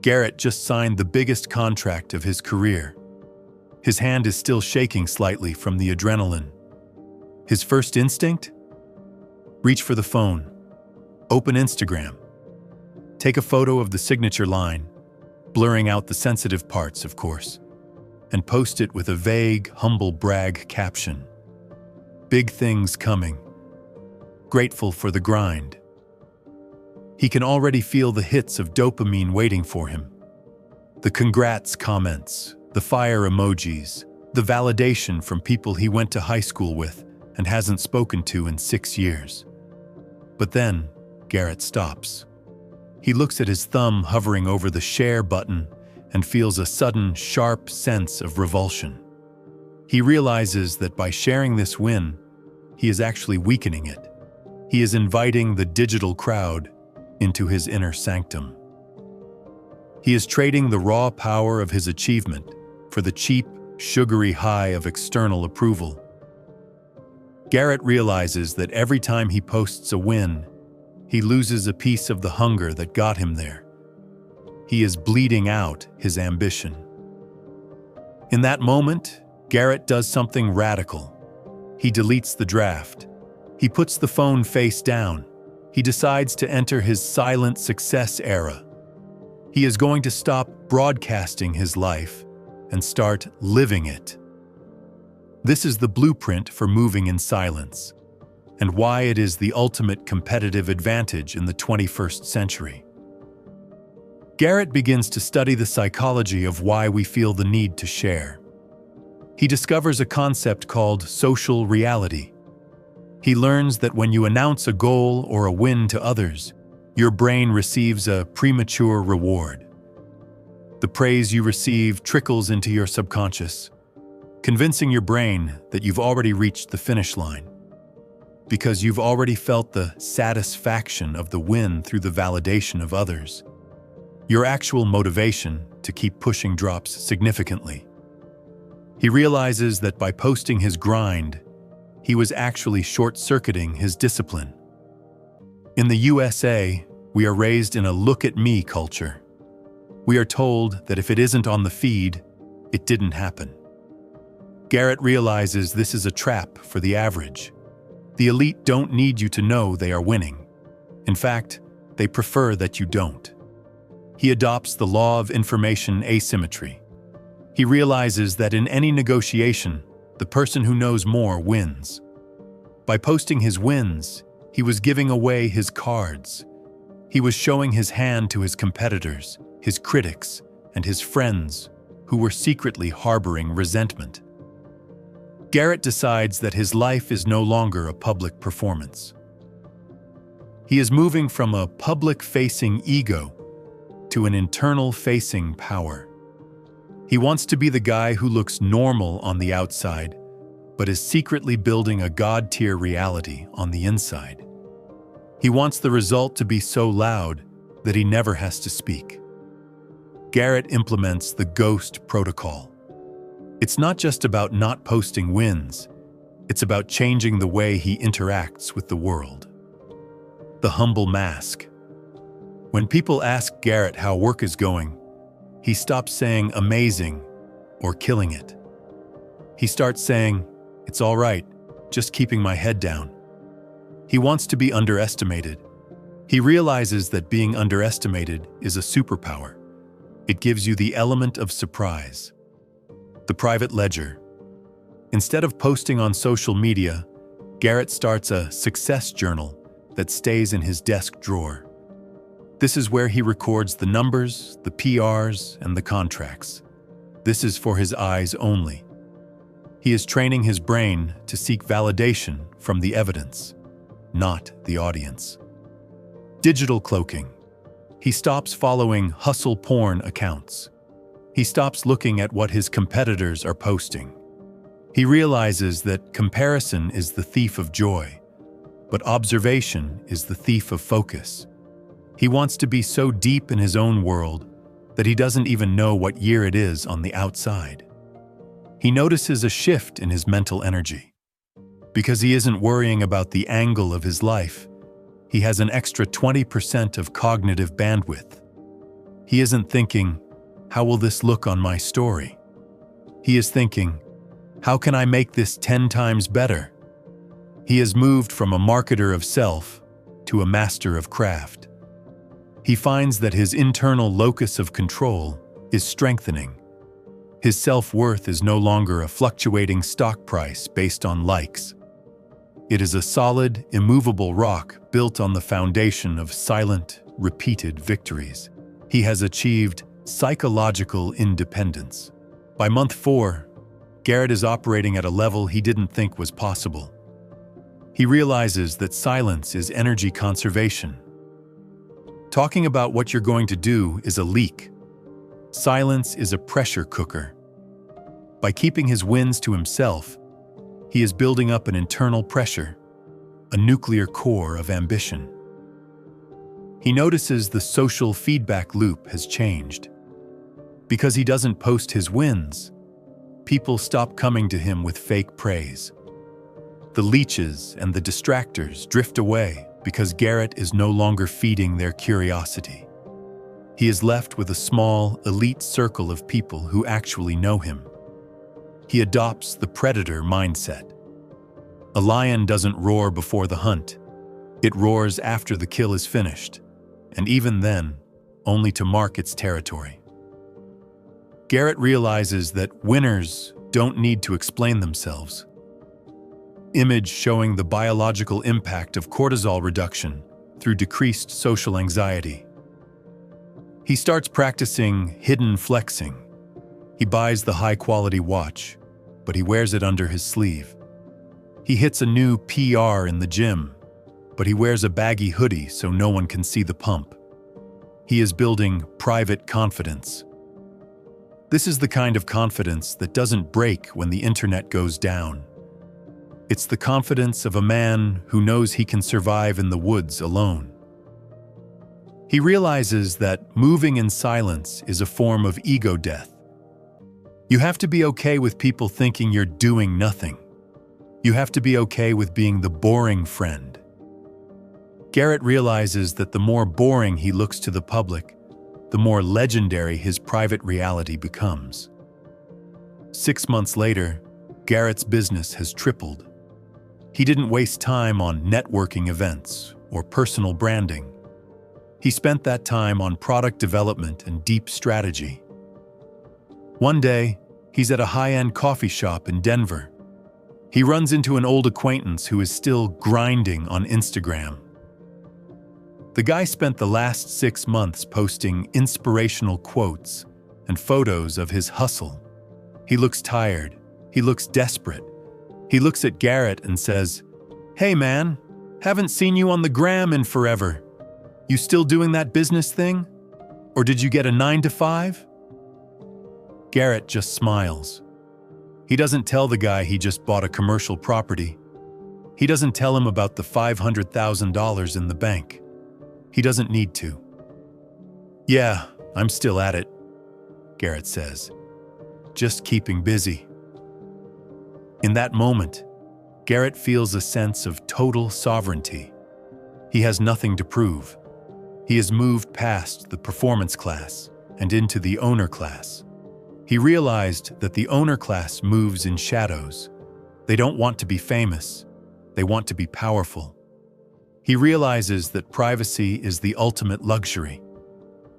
Garrett just signed the biggest contract of his career. His hand is still shaking slightly from the adrenaline. His first instinct? Reach for the phone. Open Instagram. Take a photo of the signature line, blurring out the sensitive parts, of course, and post it with a vague, humble brag caption. Big things coming. Grateful for the grind. He can already feel the hits of dopamine waiting for him. The congrats comments, the fire emojis, the validation from people he went to high school with and hasn't spoken to in 6 years. But then, Garrett stops. He looks at his thumb hovering over the share button and feels a sudden, sharp sense of revulsion. He realizes that by sharing this win, he is actually weakening it. He is inviting the digital crowd into his inner sanctum. He is trading the raw power of his achievement for the cheap, sugary high of external approval. Garrett realizes that every time he posts a win, he loses a piece of the hunger that got him there. He is bleeding out his ambition. In that moment, Garrett does something radical. He deletes the draft. He puts the phone face down. He decides to enter his silent success era. He is going to stop broadcasting his life and start living it. This is the blueprint for moving in silence, and why it is the ultimate competitive advantage in the 21st century. Garrett begins to study the psychology of why we feel the need to share. He discovers a concept called social reality. He learns that when you announce a goal or a win to others, your brain receives a premature reward. The praise you receive trickles into your subconscious, convincing your brain that you've already reached the finish line, because you've already felt the satisfaction of the win through the validation of others. Your actual motivation to keep pushing drops significantly. He realizes that by posting his grind, he was actually short-circuiting his discipline. In the USA, we are raised in a look-at-me culture. We are told that if it isn't on the feed, it didn't happen. Garrett realizes this is a trap for the average. The elite don't need you to know they are winning. In fact, they prefer that you don't. He adopts the law of information asymmetry. He realizes that in any negotiation, the person who knows more wins. By posting his wins, he was giving away his cards. He was showing his hand to his competitors, his critics, and his friends, who were secretly harboring resentment. Garrett decides that his life is no longer a public performance. He is moving from a public-facing ego to an internal-facing power. He wants to be the guy who looks normal on the outside, but is secretly building a God-tier reality on the inside. He wants the result to be so loud that he never has to speak. Garrett implements the ghost protocol. It's not just about not posting wins, it's about changing the way he interacts with the world. The humble mask. When people ask Garrett how work is going, he stops saying amazing or killing it. He starts saying, "It's all right, just keeping my head down." He wants to be underestimated. He realizes that being underestimated is a superpower. It gives you the element of surprise. The private ledger. Instead of posting on social media, Garrett starts a success journal that stays in his desk drawer. This is where he records the numbers, the PRs, and the contracts. This is for his eyes only. He is training his brain to seek validation from the evidence, not the audience. Digital cloaking. He stops following hustle porn accounts. He stops looking at what his competitors are posting. He realizes that comparison is the thief of joy, but observation is the thief of focus. He wants to be so deep in his own world that he doesn't even know what year it is on the outside. He notices a shift in his mental energy. Because he isn't worrying about the angle of his life, he has an extra 20% of cognitive bandwidth. He isn't thinking, how will this look on my story? He is thinking, how can I make this 10 times better? He has moved from a marketer of self to a master of craft. He finds that his internal locus of control is strengthening. His self-worth is no longer a fluctuating stock price based on likes. It is a solid, immovable rock built on the foundation of silent, repeated victories. He has achieved psychological independence. By month 4, Garrett is operating at a level he didn't think was possible. He realizes that silence is energy conservation. Talking about what you're going to do is a leak. Silence is a pressure cooker. By keeping his wins to himself, he is building up an internal pressure, a nuclear core of ambition. He notices the social feedback loop has changed. Because he doesn't post his wins, people stop coming to him with fake praise. The leeches and the distractors drift away because Garrett is no longer feeding their curiosity. He is left with a small, elite circle of people who actually know him. He adopts the predator mindset. A lion doesn't roar before the hunt. It roars after the kill is finished, and even then, only to mark its territory. Garrett realizes that winners don't need to explain themselves. Image showing the biological impact of cortisol reduction through decreased social anxiety. He starts practicing hidden flexing. He buys the high-quality watch, but he wears it under his sleeve. He hits a new PR in the gym, but he wears a baggy hoodie so no one can see the pump. He is building private confidence. This is the kind of confidence that doesn't break when the internet goes down. It's the confidence of a man who knows he can survive in the woods alone. He realizes that moving in silence is a form of ego death. You have to be okay with people thinking you're doing nothing. You have to be okay with being the boring friend. Garrett realizes that the more boring he looks to the public, the more legendary his private reality becomes. 6 months later, Garrett's business has tripled. He didn't waste time on networking events or personal branding. He spent that time on product development and deep strategy. One day, he's at a high-end coffee shop in Denver. He runs into an old acquaintance who is still grinding on Instagram. The guy spent the last 6 months posting inspirational quotes and photos of his hustle. He looks tired. He looks desperate. He looks at Garrett and says, "Hey man, haven't seen you on the gram in forever. You still doing that business thing? Or did you get a 9 to 5? Garrett just smiles. He doesn't tell the guy he just bought a commercial property. He doesn't tell him about the $500,000 in the bank. He doesn't need to. "Yeah, I'm still at it," Garrett says. "Just keeping busy." In that moment, Garrett feels a sense of total sovereignty. He has nothing to prove. He has moved past the performance class and into the owner class. He realized that the owner class moves in shadows. They don't want to be famous. They want to be powerful. He realizes that privacy is the ultimate luxury.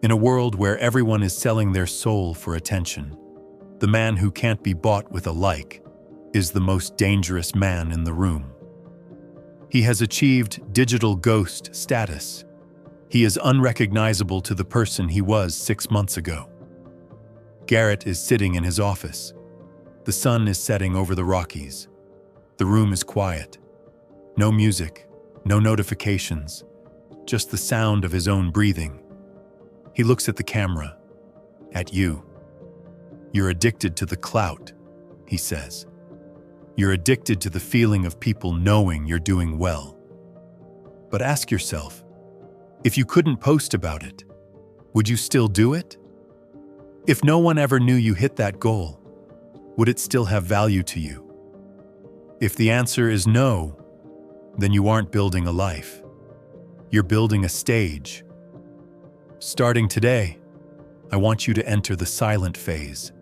In a world where everyone is selling their soul for attention, the man who can't be bought with a like is the most dangerous man in the room. He has achieved digital ghost status. He is unrecognizable to the person he was 6 months ago. Garrett is sitting in his office. The sun is setting over the Rockies. The room is quiet. No music, no notifications, just the sound of his own breathing. He looks at the camera, at you. "You're addicted to the clout," he says. "You're addicted to the feeling of people knowing you're doing well. But ask yourself, if you couldn't post about it, would you still do it? If no one ever knew you hit that goal, would it still have value to you? If the answer is no, then you aren't building a life. You're building a stage. Starting today, I want you to enter the silent phase.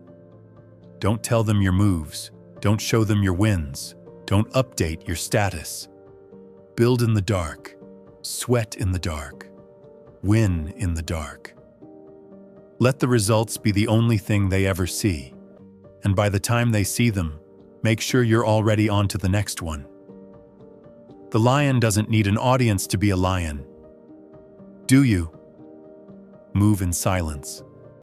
Don't tell them your moves. Don't show them your wins. Don't update your status. Build in the dark. Sweat in the dark. Win in the dark. Let the results be the only thing they ever see. And by the time they see them, make sure you're already on to the next one. The lion doesn't need an audience to be a lion. Do you? Move in silence.